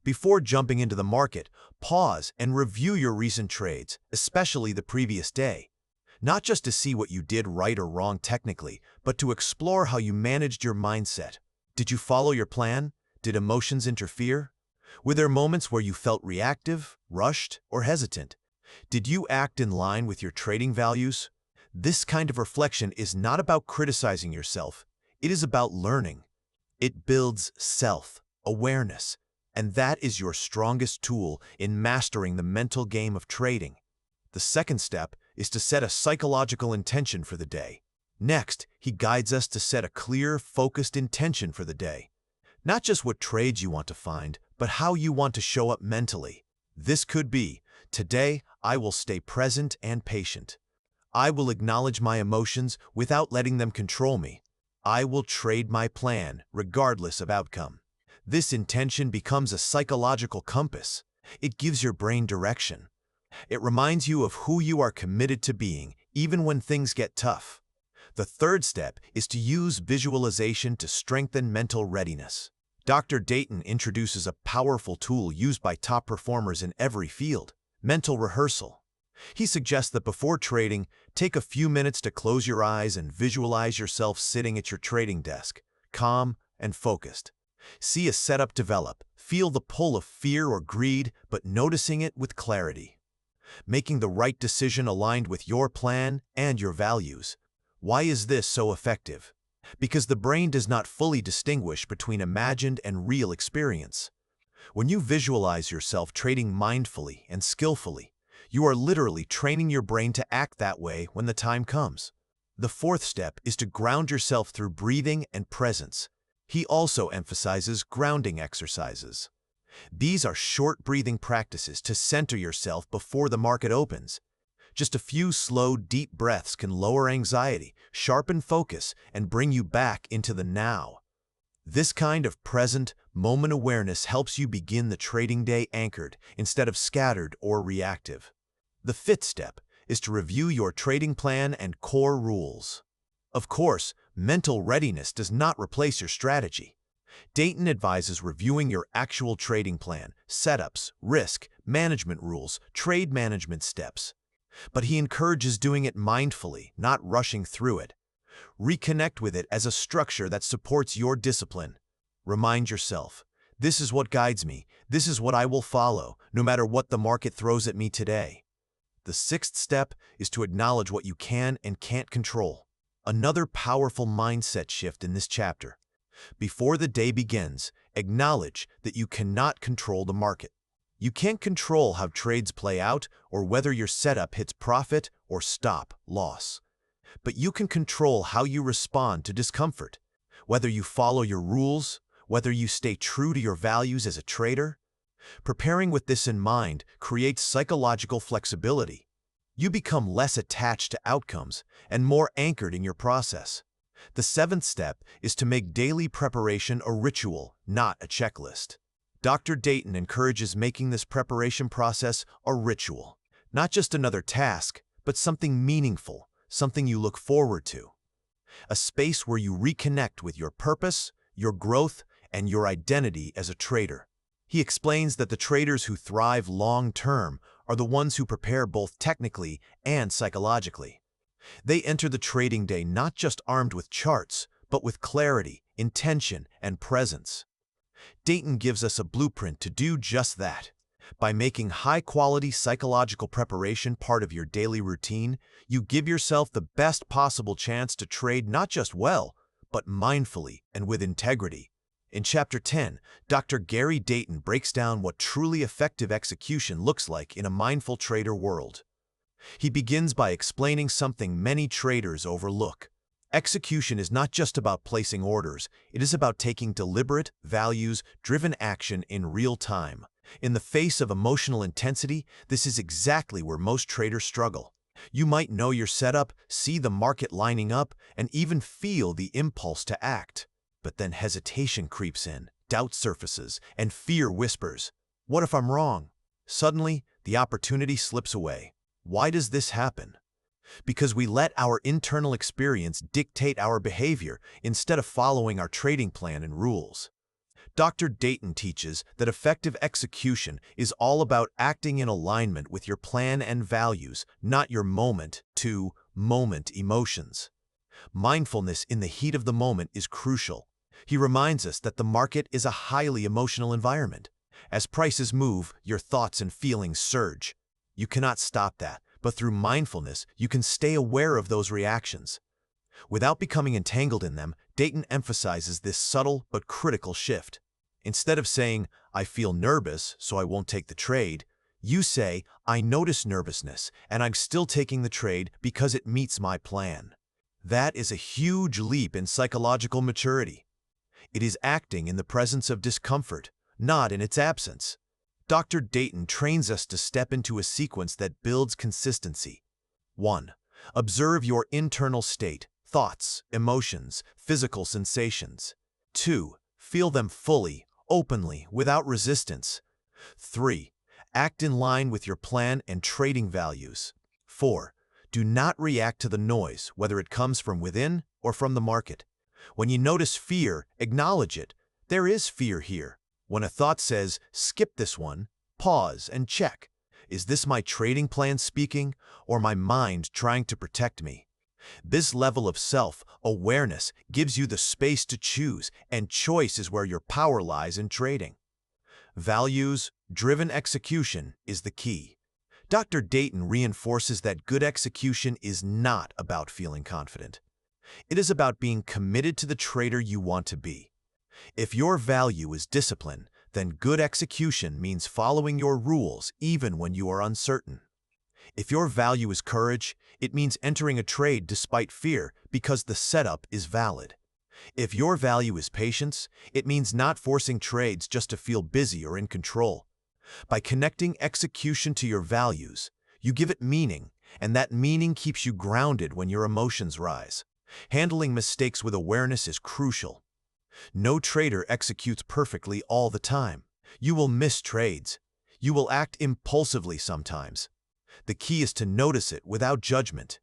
Before jumping into the market, pause and review your recent trades, especially the previous day. Not just to see what you did right or wrong technically, but to explore how you managed your mindset. Did you follow your plan? Did emotions interfere? Were there moments where you felt reactive, rushed, or hesitant? Did you act in line with your trading values? This kind of reflection is not about criticizing yourself. It is about learning. It builds self-awareness, and that is your strongest tool in mastering the mental game of trading. The second step is to set a psychological intention for the day. Next, he guides us to set a clear, focused intention for the day. Not just what trades you want to find, but how you want to show up mentally. This could be, today I will stay present and patient. I will acknowledge my emotions without letting them control me. I will trade my plan, regardless of outcome. This intention becomes a psychological compass. It gives your brain direction. It reminds you of who you are committed to being, even when things get tough. The third step is to use visualization to strengthen mental readiness. Dr. Dayton introduces a powerful tool used by top performers in every field: mental rehearsal. He suggests that before trading, take a few minutes to close your eyes and visualize yourself sitting at your trading desk, calm and focused. See a setup develop, feel the pull of fear or greed, but noticing it with clarity. Making the right decision aligned with your plan and your values. Why is this so effective? Because the brain does not fully distinguish between imagined and real experience. When you visualize yourself trading mindfully and skillfully, you are literally training your brain to act that way when the time comes. The fourth step is to ground yourself through breathing and presence. He also emphasizes grounding exercises. These are short breathing practices to center yourself before the market opens. Just a few slow, deep breaths can lower anxiety, sharpen focus, and bring you back into the now. This kind of present, moment awareness helps you begin the trading day anchored instead of scattered or reactive. The fifth step is to review your trading plan and core rules. Of course, mental readiness does not replace your strategy. Dayton advises reviewing your actual trading plan, setups, risk, management rules, trade management steps. But he encourages doing it mindfully, not rushing through it. Reconnect with it as a structure that supports your discipline. Remind yourself, this is what guides me, this is what I will follow, no matter what the market throws at me today. The sixth step is to acknowledge what you can and can't control. Another powerful mindset shift in this chapter. Before the day begins, acknowledge that you cannot control the market. You can't control how trades play out or whether your setup hits profit or stop loss. But you can control how you respond to discomfort, whether you follow your rules, whether you stay true to your values as a trader. Preparing with this in mind creates psychological flexibility. You become less attached to outcomes and more anchored in your process. The seventh step is to make daily preparation a ritual, not a checklist. Dr. Dayton encourages making this preparation process a ritual, not just another task, but something meaningful, something you look forward to. A space where you reconnect with your purpose, your growth, and your identity as a trader. He explains that the traders who thrive long-term are the ones who prepare both technically and psychologically. They enter the trading day not just armed with charts, but with clarity, intention, and presence. Dayton gives us a blueprint to do just that. By making high-quality psychological preparation part of your daily routine, you give yourself the best possible chance to trade not just well, but mindfully and with integrity. In Chapter 10, Dr. Gary Dayton breaks down what truly effective execution looks like in a mindful trader world. He begins by explaining something many traders overlook. Execution is not just about placing orders, it is about taking deliberate, values-driven action in real time. In the face of emotional intensity, this is exactly where most traders struggle. You might know your setup, see the market lining up, and even feel the impulse to act. But then hesitation creeps in, doubt surfaces, and fear whispers, "What if I'm wrong?" Suddenly, the opportunity slips away. Why does this happen? Because we let our internal experience dictate our behavior instead of following our trading plan and rules. Dr. Dayton teaches that effective execution is all about acting in alignment with your plan and values, not your moment-to-moment emotions. Mindfulness in the heat of the moment is crucial. He reminds us that the market is a highly emotional environment. As prices move, your thoughts and feelings surge. You cannot stop that, but through mindfulness, you can stay aware of those reactions. Without becoming entangled in them, Dayton emphasizes this subtle but critical shift. Instead of saying, "I feel nervous, so I won't take the trade," you say, "I notice nervousness, and I'm still taking the trade because it meets my plan." That is a huge leap in psychological maturity. It is acting in the presence of discomfort, not in its absence. Dr. Dayton trains us to step into a sequence that builds consistency. 1. Observe your internal state, thoughts, emotions, physical sensations. 2. Feel them fully, openly, without resistance. 3. Act in line with your plan and trading values. 4. Do not react to the noise, whether it comes from within or from the market. When you notice fear, acknowledge it. There is fear here. When a thought says, "Skip this one," pause and check. Is this my trading plan speaking, or my mind trying to protect me? This level of self-awareness gives you the space to choose, and choice is where your power lies in trading. Values-driven execution is the key. Dr. Dayton reinforces that good execution is not about feeling confident. It is about being committed to the trader you want to be. If your value is discipline, then good execution means following your rules even when you are uncertain. If your value is courage, it means entering a trade despite fear because the setup is valid. If your value is patience, it means not forcing trades just to feel busy or in control. By connecting execution to your values, you give it meaning, and that meaning keeps you grounded when your emotions rise. Handling mistakes with awareness is crucial. No trader executes perfectly all the time. You will miss trades. You will act impulsively sometimes. The key is to notice it without judgment.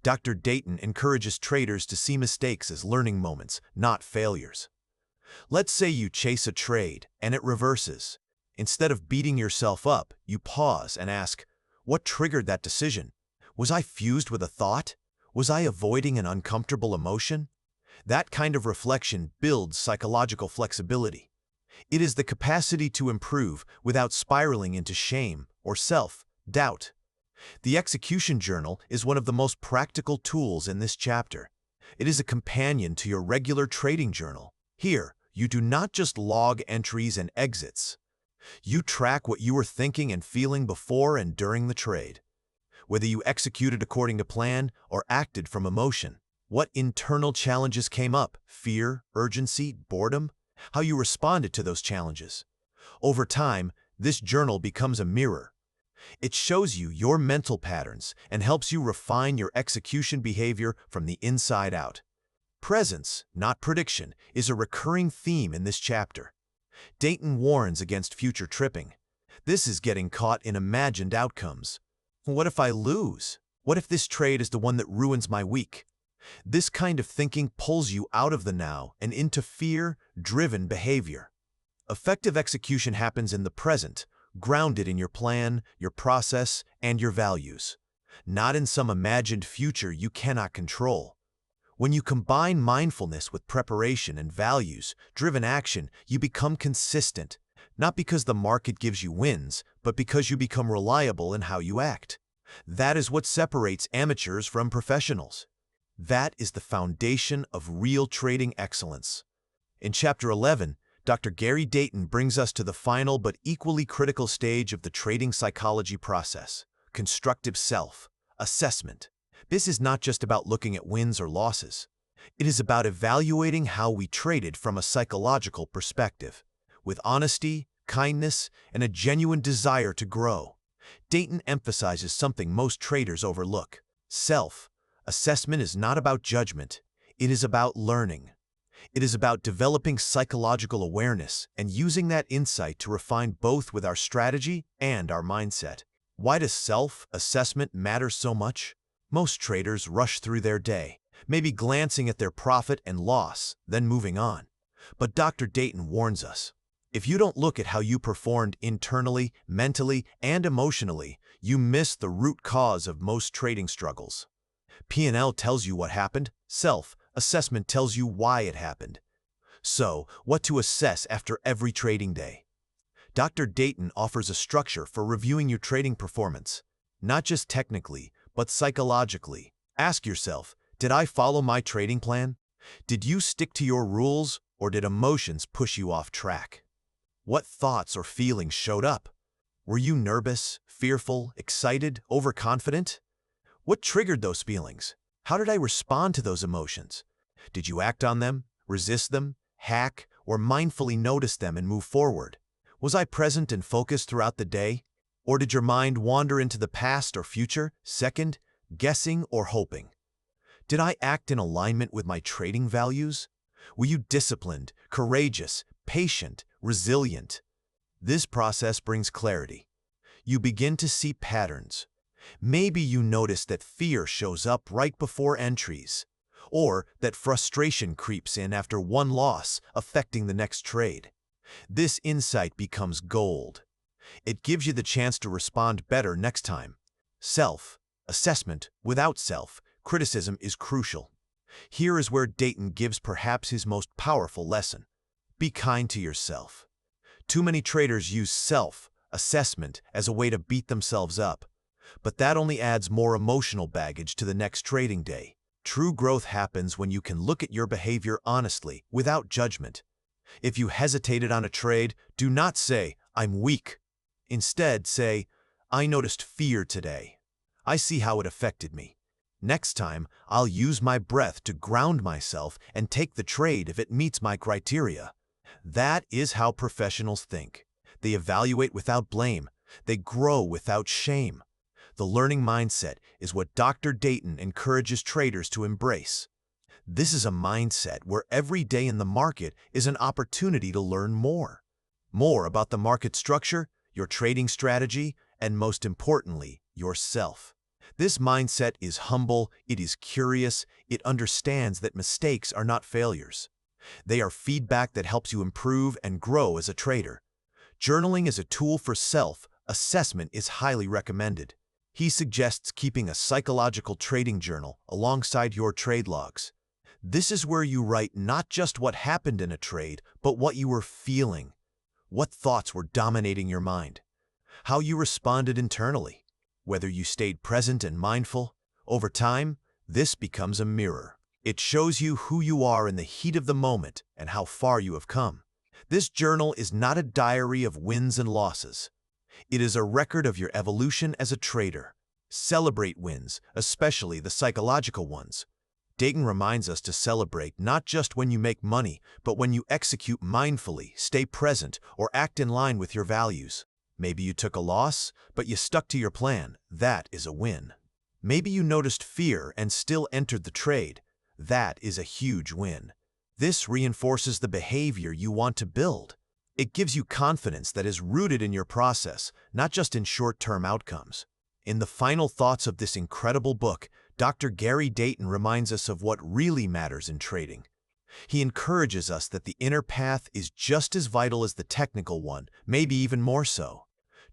Dr. Dayton encourages traders to see mistakes as learning moments, not failures. Let's say you chase a trade and it reverses. Instead of beating yourself up, you pause and ask, "What triggered that decision? Was I fused with a thought? Was I avoiding an uncomfortable emotion?" That kind of reflection builds psychological flexibility. It is the capacity to improve without spiraling into shame or self-doubt. The execution journal is one of the most practical tools in this chapter. It is a companion to your regular trading journal. Here, you do not just log entries and exits. You track what you were thinking and feeling before and during the trade. Whether you executed according to plan or acted from emotion. What internal challenges came up? Fear, urgency, boredom? How you responded to those challenges. Over time, this journal becomes a mirror. It shows you your mental patterns and helps you refine your execution behavior from the inside out. Presence, not prediction, is a recurring theme in this chapter. Dayton warns against future tripping. This is getting caught in imagined outcomes. What if I lose? What if this trade is the one that ruins my week? This kind of thinking pulls you out of the now and into fear-driven behavior. Effective execution happens in the present, grounded in your plan, your process, and your values, not in some imagined future you cannot control. When you combine mindfulness with preparation and values-driven action, you become consistent, not because the market gives you wins, but because you become reliable in how you act. That is what separates amateurs from professionals. That is the foundation of real trading excellence. In Chapter 11, Dr. Gary Dayton brings us to the final but equally critical stage of the trading psychology process, constructive self-assessment. This is not just about looking at wins or losses. It is about evaluating how we traded from a psychological perspective, with honesty, kindness, and a genuine desire to grow. Dayton emphasizes something most traders overlook. Self-assessment is not about judgment. It is about learning. It is about developing psychological awareness and using that insight to refine both with our strategy and our mindset. Why does self-assessment matter so much? Most traders rush through their day, maybe glancing at their profit and loss, then moving on. But Dr. Dayton warns us, if you don't look at how you performed internally, mentally, and emotionally, you miss the root cause of most trading struggles. P&L tells you what happened, self-assessment tells you why it happened. So, what to assess after every trading day? Dr. Dayton offers a structure for reviewing your trading performance, not just technically, but psychologically. Ask yourself, did I follow my trading plan? Did you stick to your rules, or did emotions push you off track? What thoughts or feelings showed up? Were you nervous, fearful, excited, overconfident? What triggered those feelings? How did I respond to those emotions? Did you act on them, resist them, hack, or mindfully notice them and move forward? Was I present and focused throughout the day? Or did your mind wander into the past or future, second, guessing or hoping? Did I act in alignment with my trading values? Were you disciplined, courageous, patient, resilient? This process brings clarity. You begin to see patterns. Maybe you notice that fear shows up right before entries, or that frustration creeps in after one loss, affecting the next trade. This insight becomes gold. It gives you the chance to respond better next time. Self-assessment without self-criticism is crucial. Here is where Dayton gives perhaps his most powerful lesson. Be kind to yourself. Too many traders use self-assessment as a way to beat themselves up, but that only adds more emotional baggage to the next trading day. True growth happens when you can look at your behavior honestly, without judgment. If you hesitated on a trade, do not say, "I'm weak." Instead, say, "I noticed fear today. I see how it affected me. Next time, I'll use my breath to ground myself and take the trade if it meets my criteria." That is how professionals think. They evaluate without blame. They grow without shame. The learning mindset is what Dr. Dayton encourages traders to embrace. This is a mindset where every day in the market is an opportunity to learn more. More about the market structure, your trading strategy, and most importantly, yourself. This mindset is humble, it is curious, it understands that mistakes are not failures. They are feedback that helps you improve and grow as a trader. Journaling as a tool for self-assessment is highly recommended. He suggests keeping a psychological trading journal alongside your trade logs. This is where you write not just what happened in a trade, but what you were feeling. What thoughts were dominating your mind? How you responded internally? Whether you stayed present and mindful. Over time, this becomes a mirror. It shows you who you are in the heat of the moment and how far you have come. This journal is not a diary of wins and losses. It is a record of your evolution as a trader. Celebrate wins, especially the psychological ones. Dayton reminds us to celebrate not just when you make money, but when you execute mindfully, stay present, or act in line with your values. Maybe you took a loss, but you stuck to your plan. That is a win. Maybe you noticed fear and still entered the trade. That is a huge win. This reinforces the behavior you want to build. It gives you confidence that is rooted in your process, not just in short-term outcomes. In the final thoughts of this incredible book, Dr. Gary Dayton reminds us of what really matters in trading. He encourages us that the inner path is just as vital as the technical one, maybe even more so.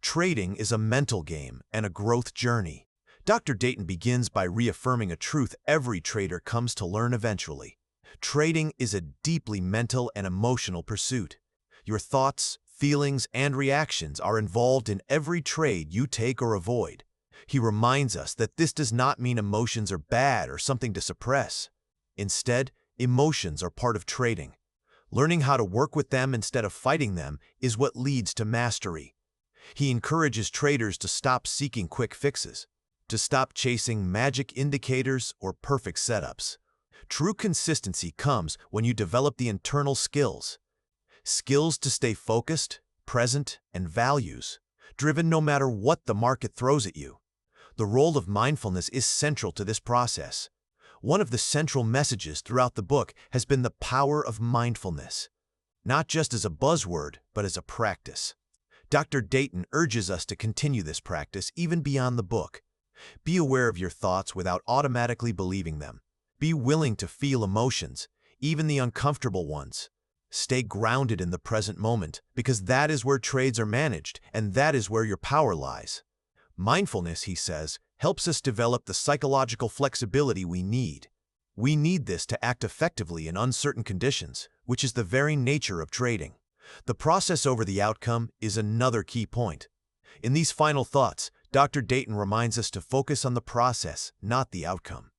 Trading is a mental game and a growth journey. Dr. Dayton begins by reaffirming a truth every trader comes to learn eventually. Trading is a deeply mental and emotional pursuit. Your thoughts, feelings, and reactions are involved in every trade you take or avoid. He reminds us that this does not mean emotions are bad or something to suppress. Instead, emotions are part of trading. Learning how to work with them instead of fighting them is what leads to mastery. He encourages traders to stop seeking quick fixes, to stop chasing magic indicators or perfect setups. True consistency comes when you develop the internal skills. Skills to stay focused, present, and values-driven no matter what the market throws at you. The role of mindfulness is central to this process. One of the central messages throughout the book has been the power of mindfulness, not just as a buzzword, but as a practice. Dr. Dayton urges us to continue this practice even beyond the book. Be aware of your thoughts without automatically believing them. Be willing to feel emotions, even the uncomfortable ones. Stay grounded in the present moment, because that is where trades are managed, and that is where your power lies. Mindfulness, he says, helps us develop the psychological flexibility we need. We need this to act effectively in uncertain conditions, which is the very nature of trading. The process over the outcome is another key point. In these final thoughts, Dr. Dayton reminds us to focus on the process, not the outcome.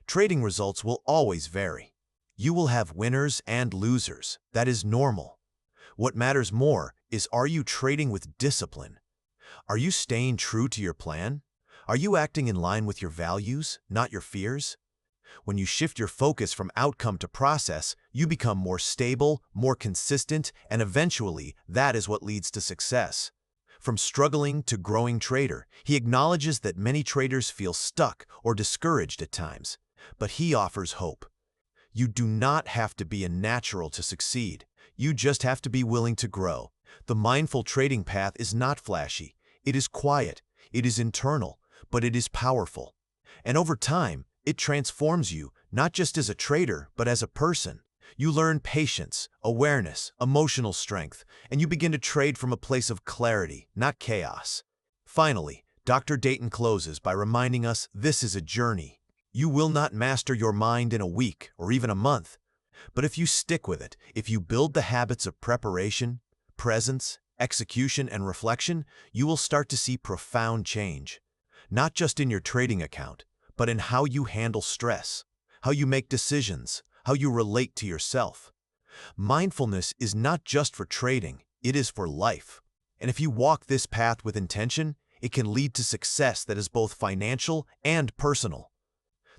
Trading results will always vary. You will have winners and losers. That is normal. What matters more is, are you trading with discipline? Are you staying true to your plan? Are you acting in line with your values, not your fears? When you shift your focus from outcome to process, you become more stable, more consistent, and eventually, that is what leads to success. From struggling to growing trader, he acknowledges that many traders feel stuck or discouraged at times, but he offers hope. You do not have to be a natural to succeed. You just have to be willing to grow. The mindful trading path is not flashy. It is quiet. It is internal, but it is powerful. And over time, it transforms you, not just as a trader, but as a person. You learn patience, awareness, emotional strength, and you begin to trade from a place of clarity, not chaos. Finally, Dr. Dayton closes by reminding us this is a journey. You will not master your mind in a week or even a month. But if you stick with it, if you build the habits of preparation, presence, execution, and reflection, you will start to see profound change. Not just in your trading account, but in how you handle stress, how you make decisions, how you relate to yourself. Mindfulness is not just for trading, it is for life. And if you walk this path with intention, it can lead to success that is both financial and personal.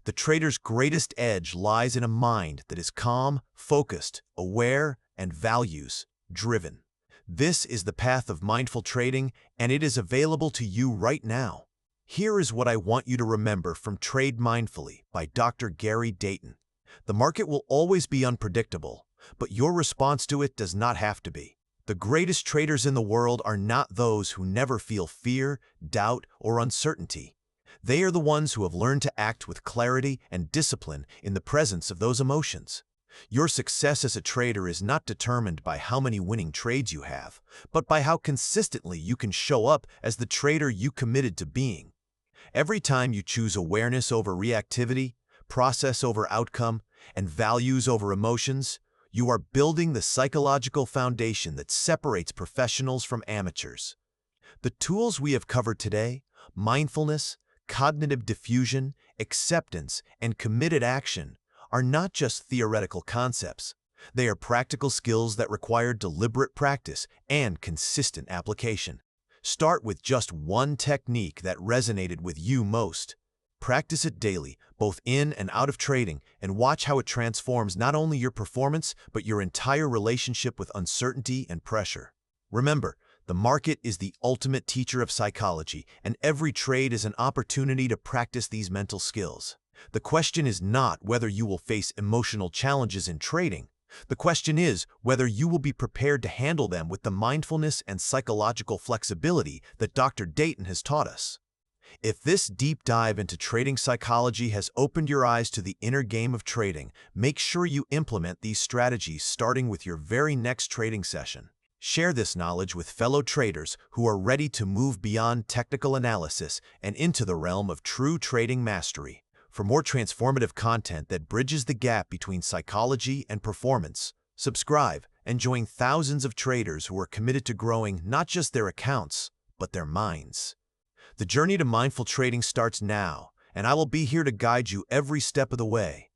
The trader's greatest edge lies in a mind that is calm, focused, aware, and values-driven. This is the path of mindful trading, and it is available to you right now. Here is what I want you to remember from Trade Mindfully by Dr. Gary Dayton. The market will always be unpredictable, but your response to it does not have to be. The greatest traders in the world are not those who never feel fear, doubt, or uncertainty. They are the ones who have learned to act with clarity and discipline in the presence of those emotions. Your success as a trader is not determined by how many winning trades you have, but by how consistently you can show up as the trader you committed to being. Every time you choose awareness over reactivity, process over outcome, and values over emotions, you are building the psychological foundation that separates professionals from amateurs. The tools we have covered today, mindfulness, cognitive diffusion, acceptance, and committed action, are not just theoretical concepts. They are practical skills that require deliberate practice and consistent application. Start with just one technique that resonated with you most. Practice it daily, both in and out of trading, and watch how it transforms not only your performance, but your entire relationship with uncertainty and pressure. Remember, the market is the ultimate teacher of psychology, and every trade is an opportunity to practice these mental skills. The question is not whether you will face emotional challenges in trading. The question is whether you will be prepared to handle them with the mindfulness and psychological flexibility that Dr. Dayton has taught us. If this deep dive into trading psychology has opened your eyes to the inner game of trading, make sure you implement these strategies starting with your very next trading session. Share this knowledge with fellow traders who are ready to move beyond technical analysis and into the realm of true trading mastery. For more transformative content that bridges the gap between psychology and performance, subscribe and join thousands of traders who are committed to growing not just their accounts, but their minds. The journey to mindful trading starts now, and I will be here to guide you every step of the way.